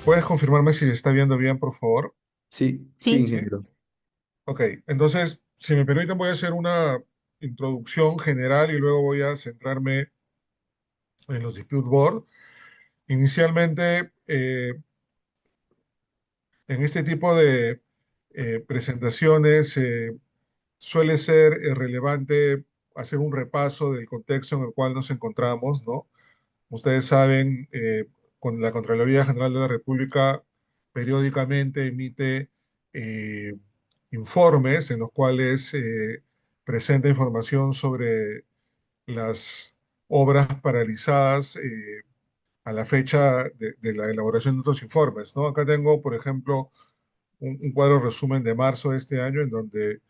¿Puedes confirmarme si se está viendo bien, por favor? Sí, sí, Sí, Sí. ingeniero. Ok, entonces, si me permiten, voy a hacer una introducción general y luego voy a centrarme en los dispute board. Inicialmente, en este tipo de presentaciones suele ser relevante hacer un repaso del contexto en el cual nos encontramos, ¿no? Ustedes saben, con la Contraloría General de la República periódicamente emite eh, informes en los cuales presenta información sobre las obras paralizadas a la fecha de la elaboración de otros informes, ¿no? Acá tengo, por ejemplo, un cuadro resumen de marzo de este año en donde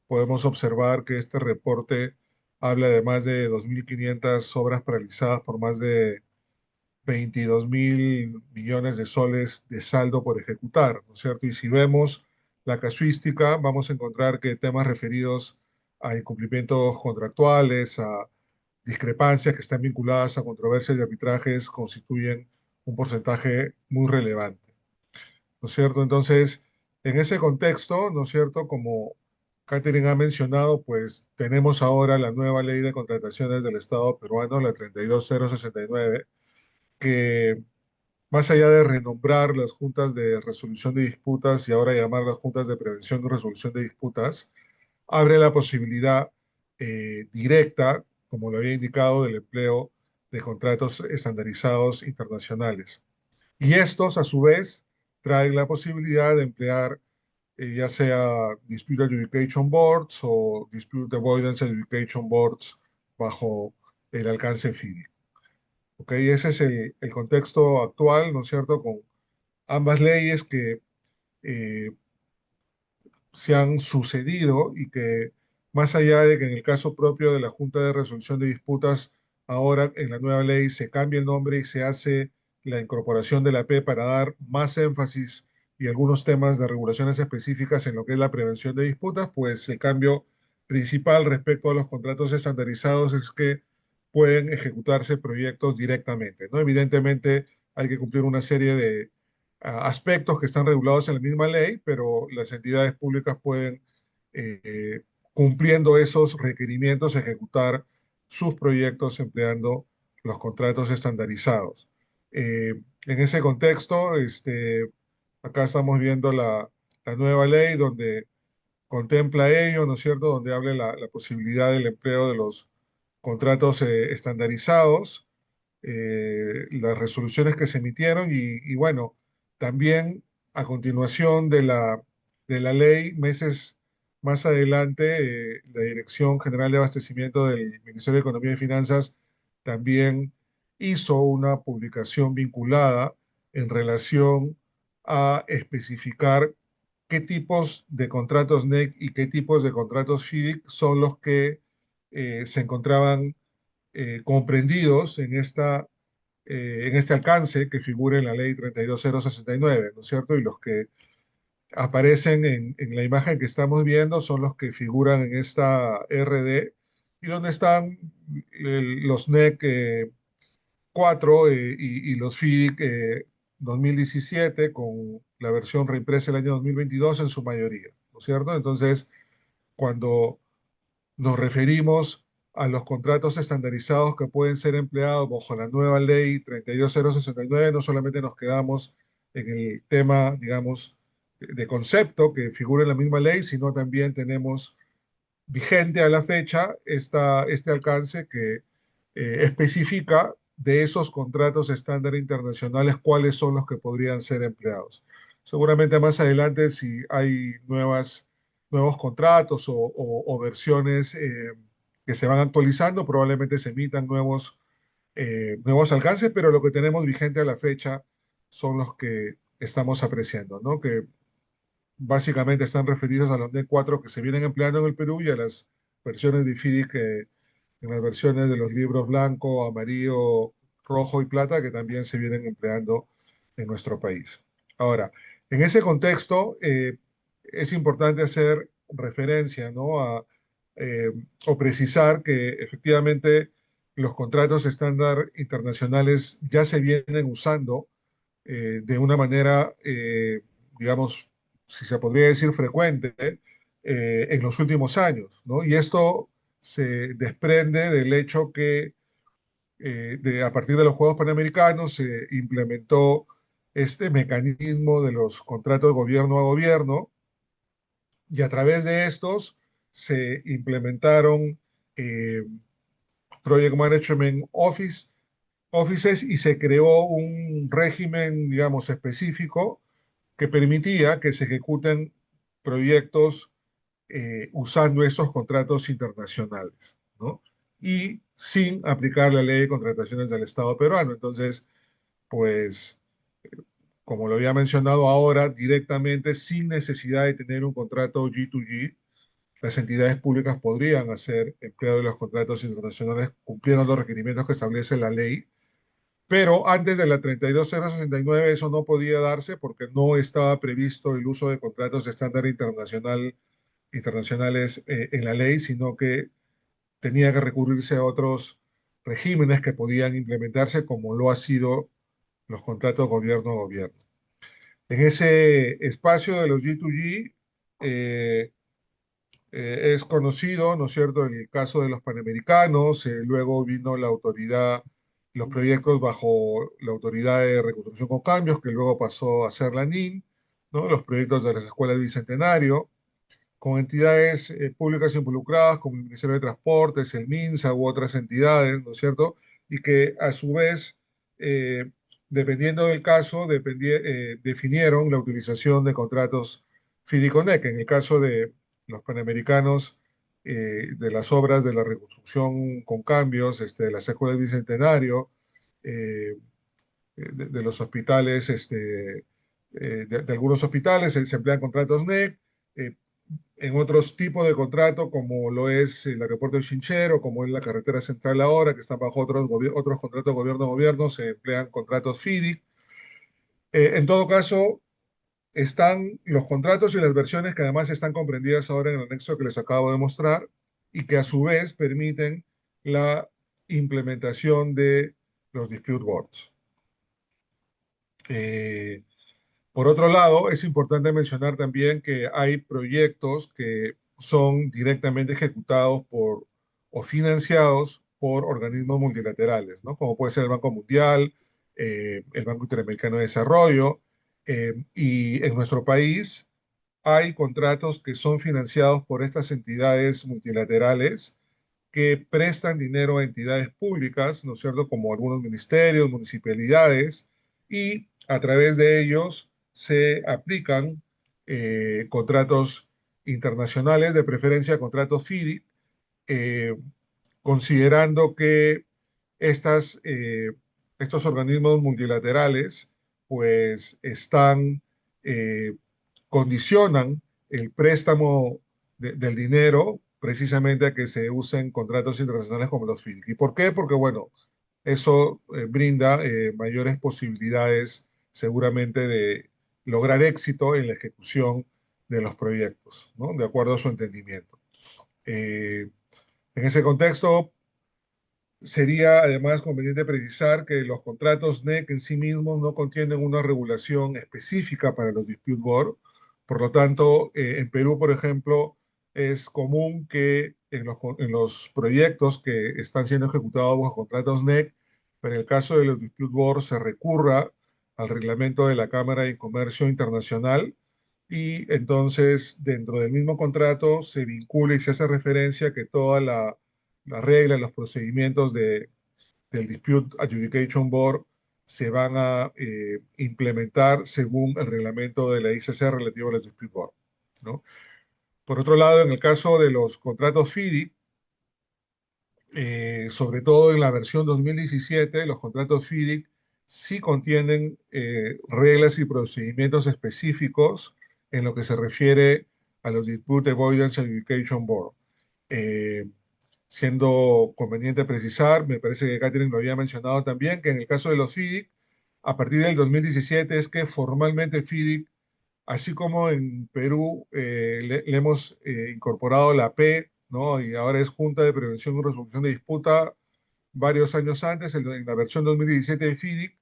podemos observar que este reporte habla de más de 2.500 obras paralizadas por más de 22.000 millones de soles de saldo por ejecutar, ¿no es cierto? Y si vemos la casuística, vamos a encontrar que temas referidos a incumplimientos contractuales, a discrepancias que están vinculadas a controversias y arbitrajes constituyen un porcentaje muy relevante, ¿no es cierto? Entonces, en ese contexto, ¿no es cierto? Como Catherine ha mencionado, pues tenemos ahora la nueva ley de contrataciones del Estado peruano, la 32069, que más allá de renombrar las juntas de resolución de disputas y ahora llamar las juntas de prevención y resolución de disputas, abre la posibilidad directa, como lo había indicado, del empleo de contratos estandarizados internacionales. Y estos, a su vez, traen la posibilidad de emplear ya sea Dispute Adjudication Boards o Dispute Avoidance Adjudication Boards bajo el alcance FIDI. ¿Ok? Ese es el contexto actual, ¿no es cierto?, con ambas leyes que eh, se han sucedido y que más allá de que en el caso propio de la Junta de Resolución de Disputas, ahora en la nueva ley se cambia el nombre y se hace la incorporación de la P para dar más énfasis y algunos temas de regulaciones específicas en lo que es la prevención de disputas, pues el cambio principal respecto a los contratos estandarizados es que pueden ejecutarse proyectos directamente, ¿no? Evidentemente hay que cumplir una serie de aspectos que están regulados en la misma ley, pero las entidades públicas pueden, eh, cumpliendo esos requerimientos, ejecutar sus proyectos empleando los contratos estandarizados. En ese contexto, acá estamos viendo la nueva ley donde contempla ello, ¿no es cierto?, donde habla la posibilidad del empleo de los contratos estandarizados, las resoluciones que se emitieron y bueno, también a continuación de la ley, meses más adelante, la Dirección General de Abastecimiento del Ministerio de Economía y Finanzas también hizo una publicación vinculada en relación a especificar qué tipos de contratos NEC y qué tipos de contratos FIDIC son los que se encontraban comprendidos en este alcance que figura en la ley 32069, ¿no es cierto? Y los que aparecen en la imagen que estamos viendo son los que figuran en esta RD y donde están los NEC 4 y los FIDIC 2017 con la versión reimpresa el año 2022 en su mayoría, ¿no es cierto? Entonces, cuando nos referimos a los contratos estandarizados que pueden ser empleados bajo la nueva ley 32069. No solamente nos quedamos en el tema, digamos, de concepto que figura en la misma ley, sino también tenemos vigente a la fecha este alcance que especifica de esos contratos estándar internacionales cuáles son los que podrían ser empleados. Seguramente más adelante, si hay nuevos contratos o versiones que se van actualizando, probablemente se emitan nuevos alcances, pero lo que tenemos vigente a la fecha son los que estamos apreciando, ¿no? Que básicamente están referidos a los D4 que se vienen empleando en el Perú y a las versiones de IFIDI que en las versiones de los libros blanco, amarillo, rojo y plata que también se vienen empleando en nuestro país. Ahora, en ese contexto es importante hacer referencia, ¿no?, eh, o precisar que efectivamente los contratos estándar internacionales ya se vienen usando de una manera, digamos, si se podría decir frecuente, en los últimos años, ¿no? Y esto se desprende del hecho que a partir de los Juegos Panamericanos se implementó este mecanismo de los contratos de gobierno a gobierno y a través de estos se implementaron eh, Project Management Offices y se creó un régimen, digamos, específico que permitía que se ejecuten proyectos usando esos contratos internacionales, ¿no? Y sin aplicar la ley de contrataciones del Estado peruano. Entonces, pues, como lo había mencionado ahora, directamente, sin necesidad de tener un contrato G2G, las entidades públicas podrían hacer empleo de los contratos internacionales cumpliendo los requerimientos que establece la ley, pero antes de la 32069 eso no podía darse porque no estaba previsto el uso de contratos estándar internacionales en la ley, sino que tenía que recurrirse a otros regímenes que podían implementarse como lo ha sido los contratos gobierno a gobierno. En ese espacio de los G2G eh, es conocido, ¿no es cierto?, el caso de los Panamericanos, luego vino la autoridad, los proyectos bajo la autoridad de reconstrucción con cambios, que luego pasó a ser la NIN, ¿no? Los proyectos de las escuelas de Bicentenario, con entidades públicas involucradas como el Ministerio de Transportes, el MINSA u otras entidades, ¿no es cierto? Y que a su vez, eh, dependiendo del caso, definieron la utilización de contratos FIDICONEC. En el caso de los Panamericanos, de las obras de la reconstrucción con cambios, de las escuelas de Bicentenario, eh, de los hospitales, de algunos hospitales se emplean contratos NEC, eh, en otros tipos de contrato, como lo es el aeropuerto de Chinchero, como es la carretera central ahora, que están bajo otros contratos gobierno a gobierno, se emplean contratos FIDIC. En todo caso, están los contratos y las versiones que además están comprendidas ahora en el anexo que les acabo de mostrar y que a su vez permiten la implementación de los dispute boards. Eh, Por otro lado, es importante mencionar también que hay proyectos que son directamente ejecutados por o financiados por organismos multilaterales, ¿no? Como puede ser el Banco Mundial, el Banco Interamericano de Desarrollo, y en nuestro país hay contratos que son financiados por estas entidades multilaterales que prestan dinero a entidades públicas, ¿no es cierto?, como algunos ministerios, municipalidades, y a través de ellos se aplican contratos internacionales, de preferencia contratos FIDI, eh, considerando que estas, estos organismos multilaterales pues eh, condicionan el préstamo del dinero precisamente a que se usen contratos internacionales como los FIDIC. ¿Y por qué? Porque, bueno, eso brinda mayores posibilidades seguramente de lograr éxito en la ejecución de los proyectos, ¿no? De acuerdo a su entendimiento. Eh, en ese contexto, sería además conveniente precisar que los contratos NEC en sí mismos no contienen una regulación específica para los dispute board. Por lo tanto, en Perú, por ejemplo, es común que en los proyectos que están siendo ejecutados bajo contratos NEC, pero en el caso de los dispute board se recurra al reglamento de la Cámara de Comercio Internacional y entonces dentro del mismo contrato se vincula y se hace referencia que toda la regla, los procedimientos del Dispute Adjudication Board se van a implementar según el reglamento de la ICC relativo a los Dispute Board, ¿no? Por otro lado, en el caso de los contratos FIDI, sobre todo en la versión 2017, los contratos FIDIC sí contienen reglas y procedimientos específicos en lo que se refiere a los Dispute Avoidance Adjudication Board. Eh, Siendo conveniente precisar, me parece que Catherine lo había mencionado también, que en el caso de los FIDIC, a partir del 2017 es que formalmente FIDIC, así como en Perú le hemos incorporado la P, ¿no? Y ahora es Junta de Prevención y Resolución de Disputa varios años antes, en la versión 2017 de FIDIC,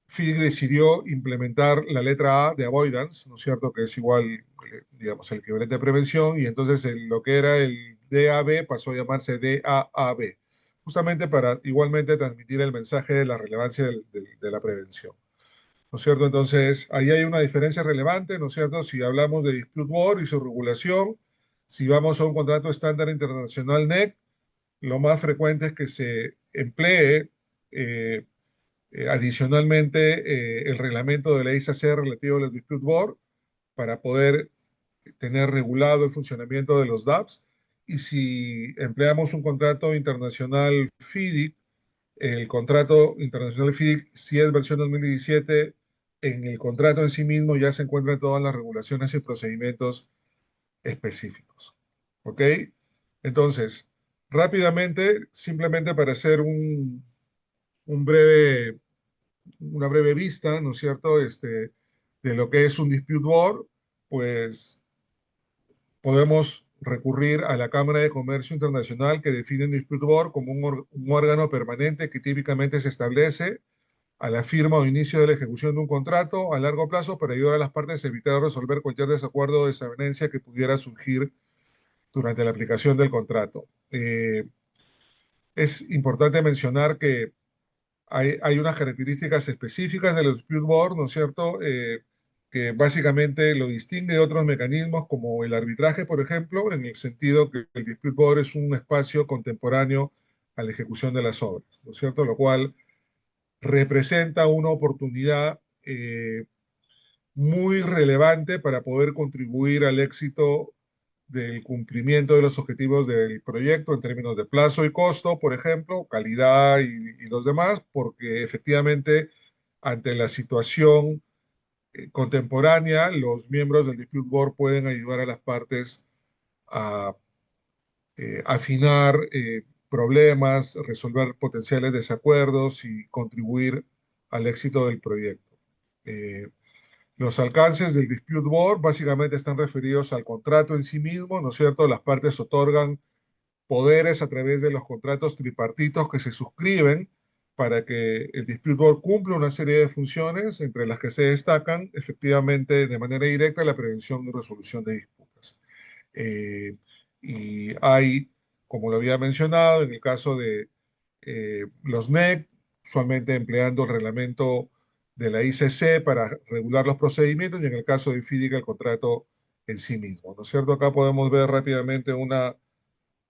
FIDIC decidió implementar la letra A de avoidance, ¿no es cierto? Que es igual, digamos, el equivalente a prevención, y entonces lo que era el DAB pasó a llamarse DAAB, justamente para igualmente transmitir el mensaje de la relevancia de la prevención, ¿no es cierto? Entonces, ahí hay una diferencia relevante, ¿no es cierto? Si hablamos de dispute board y su regulación, si vamos a un contrato estándar internacional NEC, lo más frecuente es que se emplee eh, adicionalmente el reglamento de la ISAC relativo a los dispute board para poder tener regulado el funcionamiento de los DApps. Y si empleamos un contrato internacional FIDIC, el contrato internacional FIDIC, si es versión 2017, en el contrato en sí mismo ya se encuentran todas las regulaciones y procedimientos específicos. ¿Ok? Entonces, rápidamente, simplemente para hacer un breve, una breve vista, ¿no es cierto?, de lo que es un dispute board, pues podemos recurrir a la Cámara de Comercio Internacional, que define un dispute board como un órgano permanente que típicamente se establece a la firma o inicio de la ejecución de un contrato a largo plazo para ayudar a las partes a evitar resolver cualquier desacuerdo o desavenencia que pudiera surgir durante la aplicación del contrato. Es importante mencionar que hay unas características específicas de los dispute board, ¿no es cierto?, que básicamente lo distingue de otros mecanismos como el arbitraje, por ejemplo, en el sentido que el dispute board es un espacio contemporáneo a la ejecución de las obras, ¿no es cierto?, lo cual representa una oportunidad muy relevante para poder contribuir al éxito del cumplimiento de los objetivos del proyecto en términos de plazo y costo, por ejemplo, calidad y los demás, porque efectivamente ante la situación contemporánea, los miembros del Dispute Board pueden ayudar a las partes a afinar problemas, resolver potenciales desacuerdos y contribuir al éxito del proyecto. Eh, los alcances del dispute board básicamente están referidos al contrato en sí mismo, ¿no es cierto? Las partes otorgan poderes a través de los contratos tripartitos que se suscriben para que el dispute board cumpla una serie de funciones, entre las que se destacan efectivamente de manera directa la prevención y resolución de disputas. Eh, y hay, como lo había mencionado, en el caso de los NEC, usualmente empleando el reglamento de la ICC para regular los procedimientos, y en el caso de FIDIC el contrato en sí mismo, ¿no es cierto? Acá podemos ver rápidamente una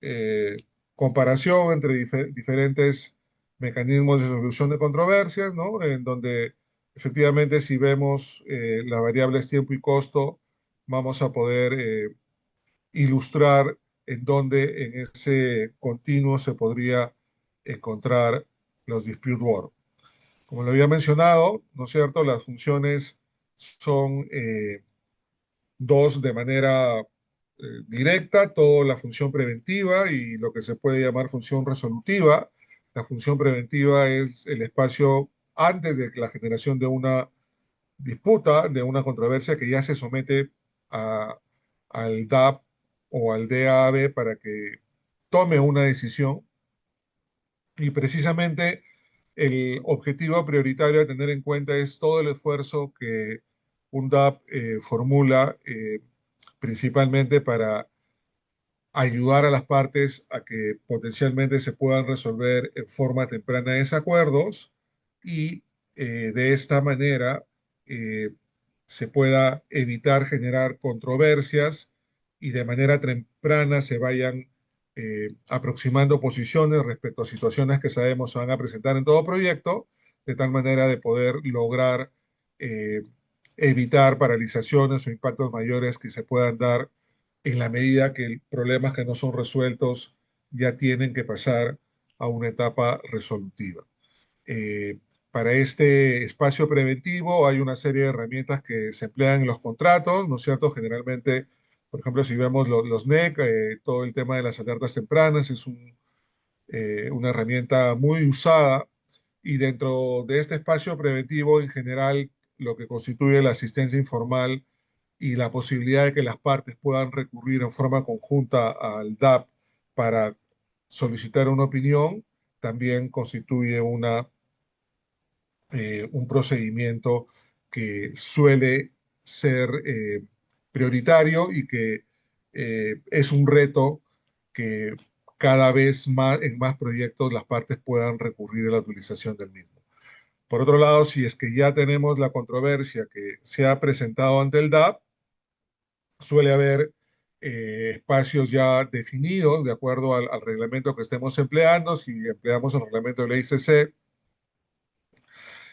eh, comparación entre diferentes mecanismos de solución de controversias, ¿no? En donde efectivamente si vemos las variables tiempo y costo, vamos a poder ilustrar en dónde en ese continuo se podría encontrar los dispute board. Como lo había mencionado, ¿no es cierto? Las funciones son dos de manera directa, toda la función preventiva y lo que se puede llamar función resolutiva. La función preventiva es el espacio antes de la generación de una disputa, de una controversia que ya se somete a, al DAP o al DAB para que tome una decisión. Y precisamente el objetivo prioritario a tener en cuenta es todo el esfuerzo que un DAP formula principalmente para ayudar a las partes a que potencialmente se puedan resolver en forma temprana desacuerdos y de esta manera eh, se pueda evitar generar controversias y de manera temprana se vayan aproximando posiciones respecto a situaciones que sabemos se van a presentar en todo proyecto, de tal manera de poder lograr eh, evitar paralizaciones o impactos mayores que se puedan dar en la medida que problemas que no son resueltos ya tienen que pasar a una etapa resolutiva. Eh, para este espacio preventivo hay una serie de herramientas que se emplean en los contratos, ¿no es cierto? Generalmente, por ejemplo, si vemos los NEC, todo el tema de las alertas tempranas es una herramienta muy usada, y dentro de este espacio preventivo en general lo que constituye la asistencia informal y la posibilidad de que las partes puedan recurrir en forma conjunta al DAP para solicitar una opinión, también constituye una un procedimiento que suele ser prioritario y que es un reto que cada vez más en más proyectos las partes puedan recurrir a la utilización del mismo. Por otro lado, si es que ya tenemos la controversia que se ha presentado ante el DAP, suele haber espacios ya definidos de acuerdo al reglamento que estemos empleando. Si empleamos el reglamento de la ICC,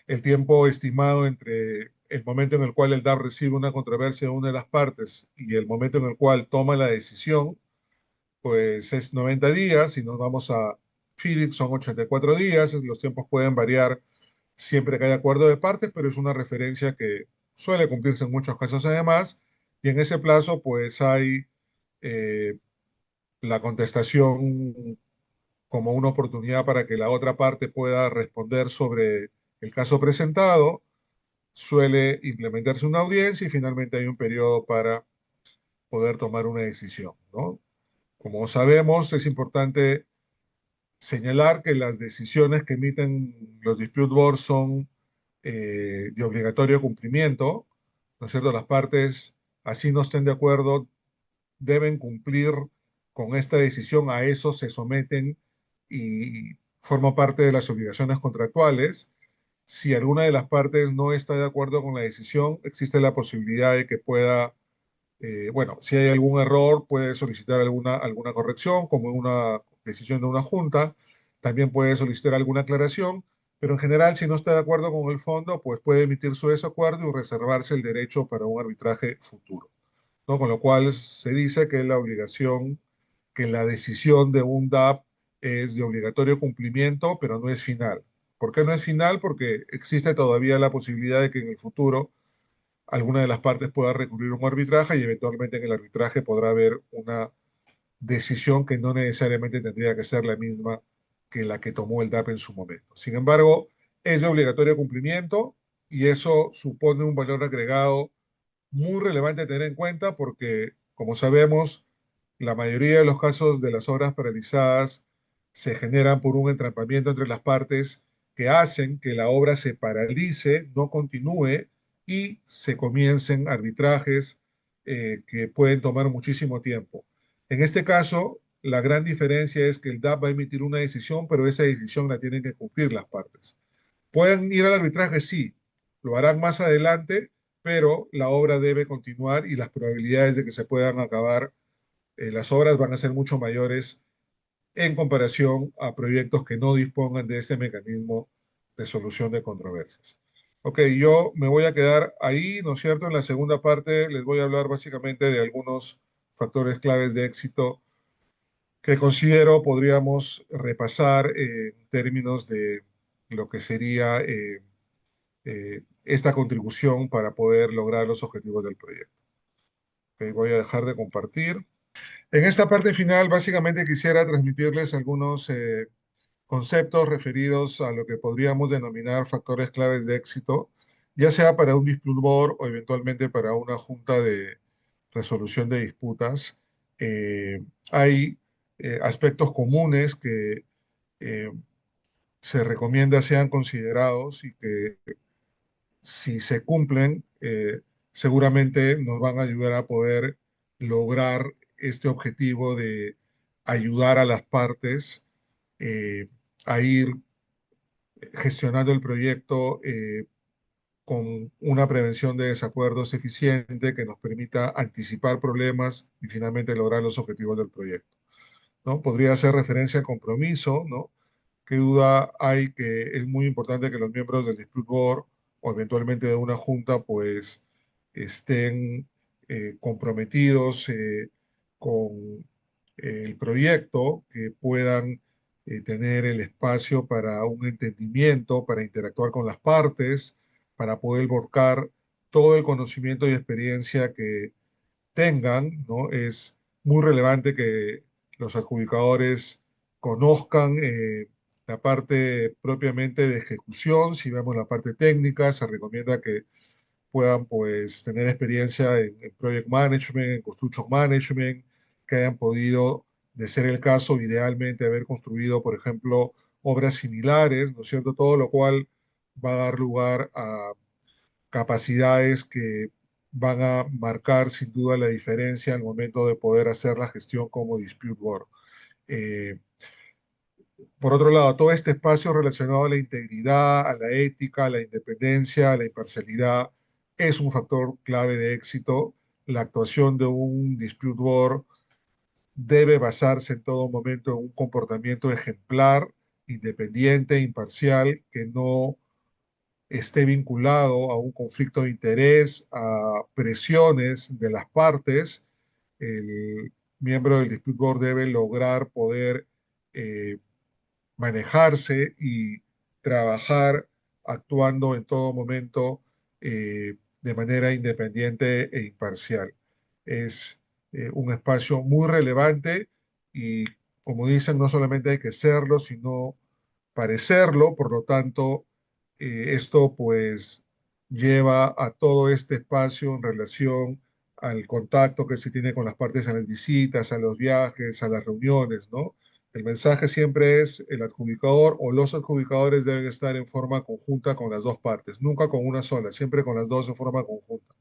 el tiempo estimado entre el momento en el cual el DAP recibe una controversia de una de las partes y el momento en el cual toma la decisión, pues es 90 días. Si nos vamos a FIDIC son 84 días. Los tiempos pueden variar siempre que haya acuerdo de partes, pero es una referencia que suele cumplirse en muchos casos además. Y en ese plazo, pues hay eh, la contestación como una oportunidad para que la otra parte pueda responder sobre el caso presentado. Suele implementarse una audiencia y finalmente hay un periodo para poder tomar una decisión, ¿no? Como sabemos, es importante señalar que las decisiones que emiten los dispute boards son de obligatorio cumplimiento, ¿no es cierto? Las partes, así no estén de acuerdo, deben cumplir con esta decisión, a eso se someten y forma parte de las obligaciones contractuales. Si alguna de las partes no está de acuerdo con la decisión, existe la posibilidad de que pueda, bueno, si hay algún error, puede solicitar alguna corrección, como en una decisión de una junta. También puede solicitar alguna aclaración, pero en general, si no está de acuerdo con el fondo, pues puede emitir su desacuerdo y reservarse el derecho para un arbitraje futuro, ¿no? Con lo cual se dice que la obligación, que la decisión de un DAP es de obligatorio cumplimiento, pero no es final. ¿Por qué no es final? Porque existe todavía la posibilidad de que en el futuro alguna de las partes pueda recurrir a un arbitraje y eventualmente en el arbitraje podrá haber una decisión que no necesariamente tendría que ser la misma que la que tomó el DAP en su momento. Sin embargo, es de obligatorio cumplimiento y eso supone un valor agregado muy relevante a tener en cuenta porque, como sabemos, la mayoría de los casos de las obras paralizadas se generan por un entrampamiento entre las partes que hacen que la obra se paralice, no continúe y se comiencen arbitrajes que pueden tomar muchísimo tiempo. En este caso, la gran diferencia es que el DAP va a emitir una decisión, pero esa decisión la tienen que cumplir las partes. Pueden ir al arbitraje, sí, lo harán más adelante, pero la obra debe continuar y las probabilidades de que se puedan acabar las obras van a ser mucho mayores en comparación a proyectos que no dispongan de este mecanismo de solución de controversias. Ok, yo me voy a quedar ahí, ¿no es cierto? En la segunda parte les voy a hablar básicamente de algunos factores claves de éxito que considero podríamos repasar en términos de lo que sería esta contribución para poder lograr los objetivos del proyecto. Ok, voy a dejar de compartir. En esta parte final, básicamente quisiera transmitirles algunos conceptos referidos a lo que podríamos denominar factores claves de éxito, ya sea para un dispute board o eventualmente para una junta de resolución de disputas. Hay aspectos comunes que eh, se recomienda sean considerados y que si se cumplen, seguramente nos van a ayudar a poder lograr este objetivo de ayudar a las partes eh, a ir gestionando el proyecto con una prevención de desacuerdos eficiente que nos permita anticipar problemas y finalmente lograr los objetivos del proyecto, ¿no? Podría hacer referencia al compromiso, ¿no? Qué duda hay que es muy importante que los miembros del Dispute Board o eventualmente de una junta pues estén comprometidos con el proyecto, que puedan tener el espacio para un entendimiento, para interactuar con las partes, para poder volcar todo el conocimiento y experiencia que tengan, ¿no? Es muy relevante que los adjudicadores conozcan la parte propiamente de ejecución. Si vemos la parte técnica, se recomienda que puedan pues tener experiencia en project management, en construction management, que hayan podido, de ser el caso, idealmente haber construido, por ejemplo, obras similares, ¿no es cierto? Todo lo cual va a dar lugar a capacidades que van a marcar sin duda la diferencia al momento de poder hacer la gestión como dispute board. Eh, por otro lado, todo este espacio relacionado a la integridad, a la ética, a la independencia, a la imparcialidad, es un factor clave de éxito. La actuación de un dispute board debe basarse en todo momento en un comportamiento ejemplar, independiente, imparcial, que no esté vinculado a un conflicto de interés, a presiones de las partes. El miembro del dispute board debe lograr poder eh, manejarse y trabajar actuando en todo momento de manera independiente e imparcial. Es un espacio muy relevante y, como dicen, no solamente hay que serlo, sino parecerlo. Por lo tanto, esto pues lleva a todo este espacio en relación al contacto que se tiene con las partes en las visitas, a los viajes, a las reuniones, ¿no? El mensaje siempre es el adjudicador o los adjudicadores deben estar en forma conjunta con las dos partes, nunca con una sola, siempre con las dos en forma conjunta.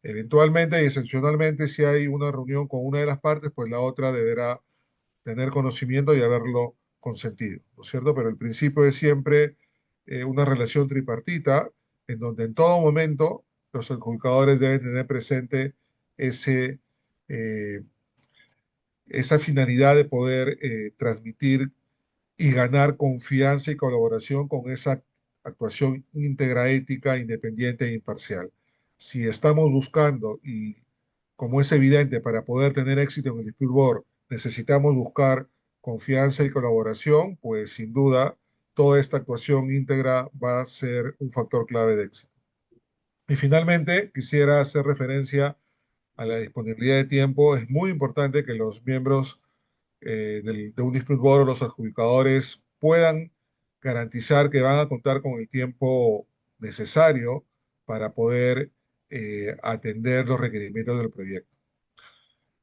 Eventualmente y excepcionalmente, si hay una reunión con una de las partes, pues la otra deberá tener conocimiento y haberlo consentido, ¿no es cierto? Pero el principio es siempre una relación tripartita en donde en todo momento los adjudicadores deben tener presente ese, eh, esa finalidad de poder transmitir y ganar confianza y colaboración con esa actuación íntegra, ética, independiente e imparcial. Si estamos buscando, y como es evidente, para poder tener éxito en el Dispute Board, necesitamos buscar confianza y colaboración, pues sin duda toda esta actuación íntegra va a ser un factor clave de éxito. Y finalmente, quisiera hacer referencia a la disponibilidad de tiempo. Es muy importante que los miembros de un dispute board o los adjudicadores puedan garantizar que van a contar con el tiempo necesario para poder atender los requerimientos del proyecto.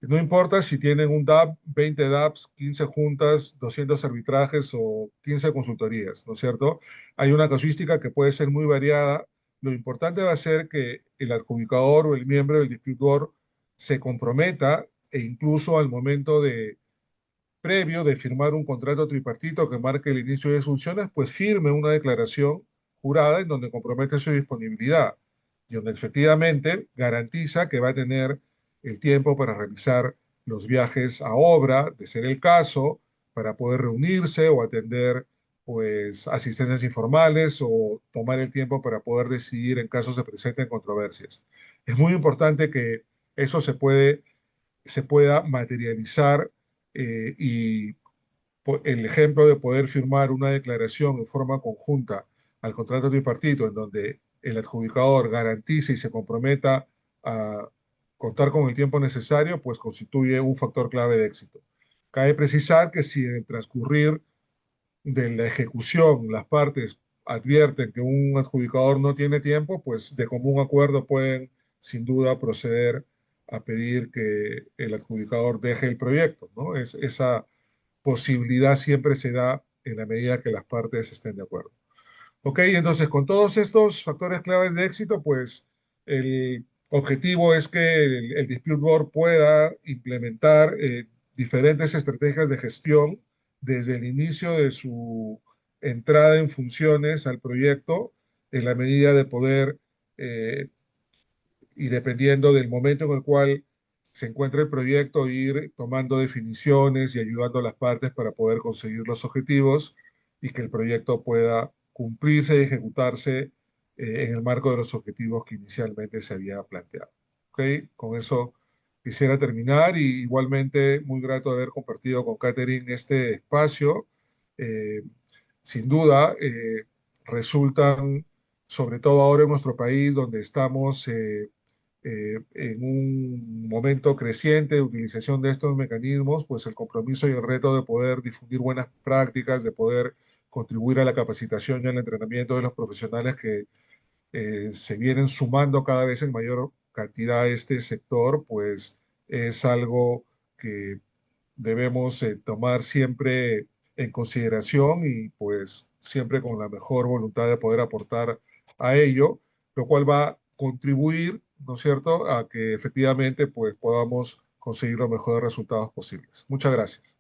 No importa si tienen un DAP, 20 DAPs, 15 juntas, 200 arbitrajes o 15 consultorías, ¿no es cierto? Hay una casuística que puede ser muy variada. Lo importante va a ser que el adjudicador o el miembro del dispute board se comprometa e incluso al momento de previo de firmar un contrato tripartito que marque el inicio de funciones, pues firme una declaración jurada en donde compromete su disponibilidad y donde efectivamente garantiza que va a tener el tiempo para realizar los viajes a obra, de ser el caso, para poder reunirse o atender pues asistencias informales o tomar el tiempo para poder decidir en caso se presenten controversias. Es muy importante que eso se pueda materializar y el ejemplo de poder firmar una declaración en forma conjunta al contrato tripartito en donde el adjudicador garantice y se comprometa a contar con el tiempo necesario, pues constituye un factor clave de éxito. Cabe precisar que si en el transcurrir de la ejecución las partes advierten que un adjudicador no tiene tiempo, pues de común acuerdo pueden sin duda proceder a pedir que el adjudicador deje el proyecto, ¿no? Esa posibilidad siempre se da en la medida que las partes estén de acuerdo. Ok, entonces con todos estos factores claves de éxito, pues el objetivo es que el Dispute Board pueda implementar diferentes estrategias de gestión desde el inicio de su entrada en funciones al proyecto, en la medida de poder eh, y dependiendo del momento en el cual se encuentra el proyecto, ir tomando definiciones y ayudando a las partes para poder conseguir los objetivos y que el proyecto pueda cumplirse y ejecutarse en el marco de los objetivos que inicialmente se había planteado. ¿Ok? Con eso quisiera terminar y igualmente muy grato de haber compartido con Catherine este espacio. Eh, Sin duda, resultan, sobre todo ahora en nuestro país, donde estamos en un momento creciente de utilización de estos mecanismos, pues el compromiso y el reto de poder difundir buenas prácticas, de poder contribuir a la capacitación y al entrenamiento de los profesionales que se vienen sumando cada vez en mayor cantidad a este sector, pues es algo que debemos tomar siempre en consideración y pues siempre con la mejor voluntad de poder aportar a ello, lo cual va a contribuir, ¿no es cierto?, a que efectivamente pues podamos conseguir los mejores resultados posibles. Muchas gracias.